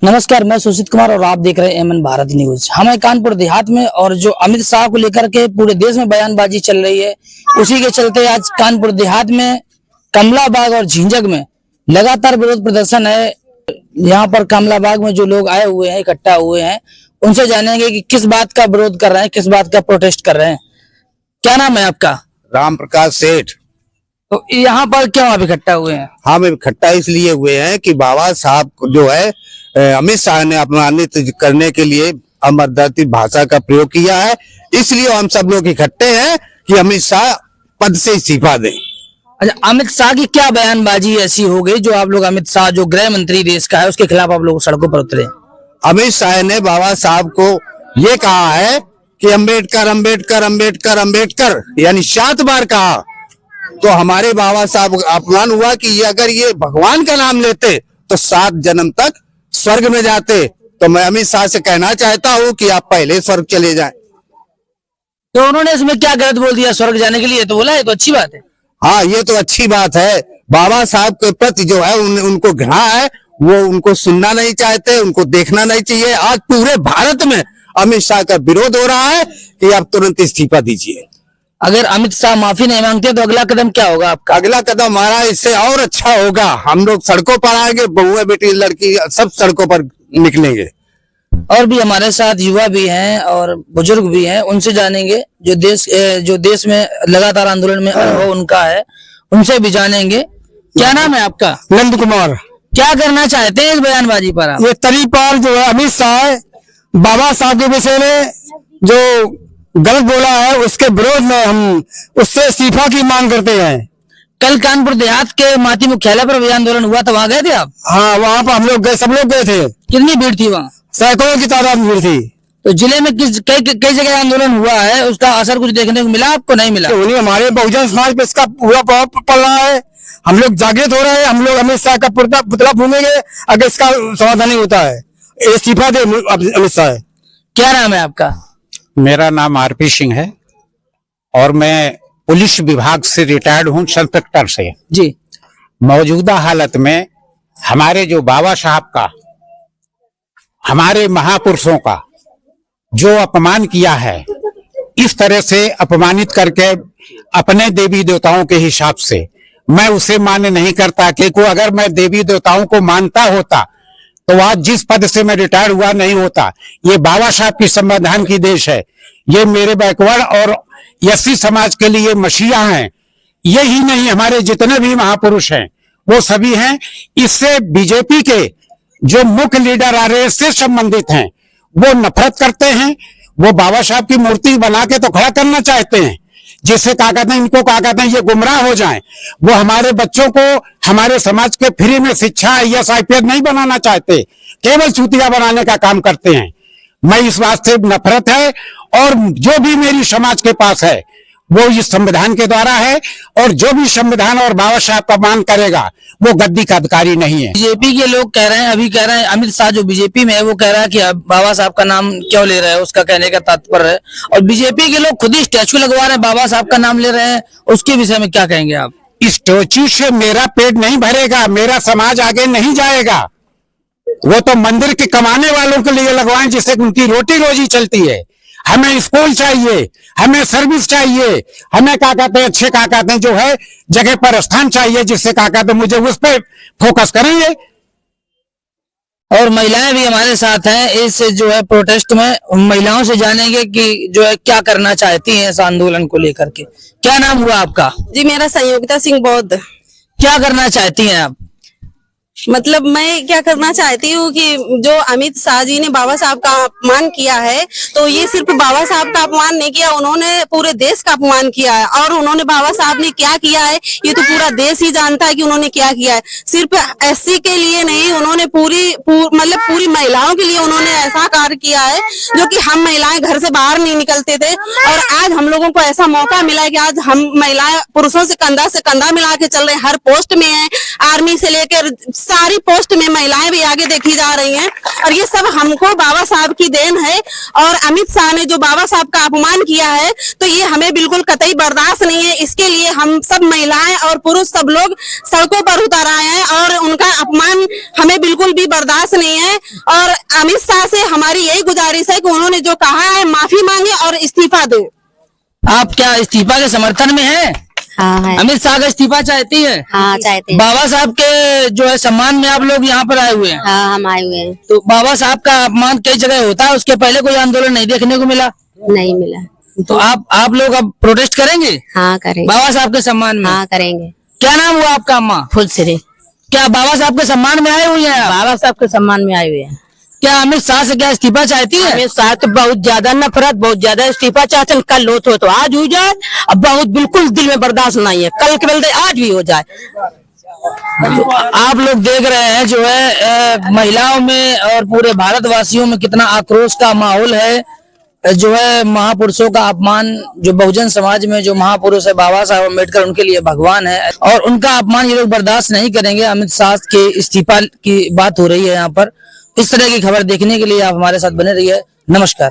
नमस्कार, मैं सुशीत कुमार और आप देख रहे हैं एमएन भारत न्यूज। हम हैं कानपुर देहात में और जो अमित शाह को लेकर के पूरे देश में बयानबाजी चल रही है, उसी के चलते आज कानपुर देहात में कमला बाग और झिंझक में लगातार विरोध प्रदर्शन है। यहाँ पर कमला बाग में जो लोग आए हुए हैं, इकट्ठा हुए हैं, उनसे जानेंगे कि किस बात का विरोध कर रहे हैं, किस बात का प्रोटेस्ट कर रहे हैं। क्या नाम है आपका? राम प्रकाश सेठ। तो यहाँ पर क्यों आप इकट्ठा हुए हैं? हम इकट्ठा इसलिए हुए हैं कि बाबा साहब जो है अमित शाह ने अपमानित करने के लिए अमरदर्ती भाषा का प्रयोग किया है, इसलिए हम सब लोग इकट्ठे हैं कि अमित शाह पद से इस्तीफा दें। अच्छा, अमित शाह की क्या बयानबाजी ऐसी हो गई जो आप लोग अमित शाह जो गृह मंत्री देश का है उसके खिलाफ आप लोग सड़कों पर उतरे? अमित शाह ने बाबा साहब को ये कहा है कि अम्बेडकर अम्बेडकर अम्बेडकर अम्बेडकर यानी 7 बार कहा, तो हमारे बाबा साहब अपमान हुआ कि अगर ये भगवान का नाम लेते तो 7 जन्म तक स्वर्ग में जाते। तो मैं अमित शाह से कहना चाहता हूँ कि आप पहले स्वर्ग चले जाएं। तो उन्होंने इसमें क्या गलत बोल दिया स्वर्ग जाने के लिए? तो बोला है तो अच्छी बात है। हाँ, ये तो अच्छी बात है। बाबा साहब के प्रति जो है उनको घृणा है, वो उनको सुनना नहीं चाहते, उनको देखना नहीं चाहिए। आज पूरे भारत में अमित शाह का विरोध हो रहा है कि आप तुरंत इस्तीफा दीजिए। अगर अमित शाह माफी नहीं मांगते तो अगला कदम क्या होगा आपका? अगला कदम हमारा इससे और अच्छा होगा। हम लोग सड़कों पर आएंगे, बहुएं बेटी लड़की सब सड़कों पर निकलेंगे। और भी हमारे साथ युवा भी हैं और बुजुर्ग भी हैं, उनसे जानेंगे जो देश में लगातार आंदोलन में अनुभव उनका है, उनसे भी जानेंगे। क्या नाम है आपका? नंद कुमार। क्या करना चाहते हैं इस बयानबाजी पर आप? ये तरीपाल जो है अमित शाह बाबा साहब के विषय में जो गलत बोला है उसके विरोध में हम उससे इस्तीफा की मांग करते हैं। कल कानपुर देहात के माती मुख्यालय पर भी आंदोलन हुआ था, वहां गए थे आप? हाँ, वहाँ पर हम लोग गए, सब लोग गए थे। कितनी भीड़ थी वहाँ? सैकड़ों की तादाद में भीड़ थी। तो जिले में कई जगह आंदोलन हुआ है, उसका असर कुछ देखने को मिला आपको? नहीं मिला? तो हमारे बहुजन समाज पे इसका पूरा प्रभाव पड़ रहा है। हम लोग जागृत हो रहे हैं, हम लोग अमित शाह का पुतला फूकेंगे अगर इसका समाधान नहीं होता है। इस्तीफा दे अमित शाह। क्या नाम है आपका? मेरा नाम आरपी सिंह है और मैं पुलिस विभाग से रिटायर्ड हूं, सब सेक्टर से जी। मौजूदा हालत में हमारे जो बाबा साहब का, हमारे महापुरुषों का जो अपमान किया है, इस तरह से अपमानित करके अपने देवी देवताओं के हिसाब से मैं उसे मान्य नहीं करता। क्योंकि अगर मैं देवी देवताओं को मानता होता तो आज जिस पद से मैं रिटायर हुआ नहीं होता। ये बाबा साहब की संविधान की देश है, ये मेरे बैकवर्ड और एससी समाज के लिए मसीहा हैं। यही नहीं, हमारे जितने भी महापुरुष हैं वो सभी हैं। इससे बीजेपी के जो मुख्य लीडर आरएस से संबंधित हैं वो नफरत करते हैं। वो बाबा साहब की मूर्ति बना के तो खड़ा करना चाहते हैं, जिससे क्या कहते हैं, इनको क्या कहते हैं, ये गुमराह हो जाएं। वो हमारे बच्चों को हमारे समाज के फ्री में शिक्षा IAS IPS नहीं बनाना चाहते, केवल चूतिया बनाने का काम करते हैं। मैं इस बात से नफरत है और जो भी मेरी समाज के पास है वो इस संविधान के द्वारा है, और जो भी संविधान और बाबा साहब का मान करेगा वो गद्दी का अधिकारी नहीं है। बीजेपी के लोग कह रहे हैं, अभी कह रहे हैं अमित शाह जो बीजेपी में है वो कह रहा है कि अब बाबा साहब का नाम क्यों ले रहे हैं, उसका कहने का तात्पर्य है। और बीजेपी के लोग खुद ही स्टैचू लगवा रहे हैं, बाबा साहब का नाम ले रहे हैं, उसके विषय में क्या कहेंगे आप? इस स्टैचू से मेरा पेट नहीं भरेगा, मेरा समाज आगे नहीं जाएगा। वो तो मंदिर के कमाने वालों के लिए लगवाएं जिससे उनकी रोटी रोजी चलती है। हमें स्कूल चाहिए, हमें सर्विस चाहिए, हमें क्या कहते हैं, अच्छे क्या कहते हैं जो है जगह पर स्थान चाहिए, जिससे क्या कहते हैं मुझे उस पर फोकस करेंगे। और महिलाएं भी हमारे साथ हैं इस जो है प्रोटेस्ट में, महिलाओं से जानेंगे कि जो है क्या करना चाहती हैं इस आंदोलन को लेकर के। क्या नाम हुआ आपका? जी, मेरा संयोगिता सिंह बौद्ध। क्या करना चाहती हैं आप? मतलब मैं क्या करना चाहती हूँ कि जो अमित शाह जी ने बाबा साहब का अपमान किया है, तो ये सिर्फ बाबा साहब का अपमान नहीं किया, उन्होंने पूरे देश का अपमान किया है। और उन्होंने बाबा साहब ने क्या किया है ये तो पूरा देश ही जानता है कि उन्होंने क्या किया है। सिर्फ SC के लिए नहीं, उन्होंने मतलब पूरी महिलाओं के लिए उन्होंने ऐसा कार्य किया है जो कि हम महिलाएं घर से बाहर नहीं निकलते थे, और आज हम लोगों को ऐसा मौका मिला है कि आज हम महिलाएं पुरुषों से कंधा मिला के चल रहे हैं, हर पोस्ट में है, आर्मी से लेकर सारी पोस्ट में महिलाएं भी आगे देखी जा रही हैं और ये सब हमको बाबा साहब की देन है। और अमित शाह ने जो बाबा साहब का अपमान किया है तो ये हमें बिल्कुल कतई बर्दाश्त नहीं है। इसके लिए हम सब महिलाएं और पुरुष सब लोग सड़कों पर उतर आए हैं और उनका अपमान हमें बिल्कुल भी बर्दाश्त नहीं है। और अमित शाह से हमारी यही गुजारिश है कि उन्होंने जो कहा है माफी मांगे और इस्तीफा दे। आप क्या इस्तीफा के समर्थन में हैं? हाँ है। अमित शाह का इस्तीफा चाहती है? हाँ चाहते हैं। बाबा साहब के जो है सम्मान में आप लोग यहाँ पर आए हुए हैं। हाँ हम आए हुए हैं। तो बाबा साहब का अपमान कई जगह होता है, उसके पहले कोई आंदोलन नहीं देखने को मिला। नहीं मिला। तो आप लोग अब प्रोटेस्ट करेंगे हाँ करेंगे। बाबा साहब के सम्मान में? हाँ करेंगे। क्या नाम हुआ आपका अम्मा? फुलसरे। क्या बाबा साहब के सम्मान में आए हुए हैं आप? बाबा साहब के सम्मान में आए हुए हैं। क्या अमित शाह से क्या इस्तीफा चाहती है? अमित शाह तो बहुत ज्यादा नफरत, बहुत ज्यादा इस्तीफा चाहते हैं। कल हो तो आज हो जाए, अब बहुत बिल्कुल दिल में बर्दाश्त नहीं है। कल के बदले आज भी हो जाए। आप लोग देख रहे हैं जो है महिलाओं में और पूरे भारतवासियों में कितना आक्रोश का माहौल है। जो है महापुरुषों का अपमान, जो बहुजन समाज में जो महापुरुष है बाबा साहब अम्बेडकर, उनके लिए भगवान है और उनका अपमान ये लोग बर्दाश्त नहीं करेंगे। अमित शाह के इस्तीफा की बात हो रही है यहाँ पर। इस तरह की खबर देखने के लिए आप हमारे साथ बने रहिए। नमस्कार।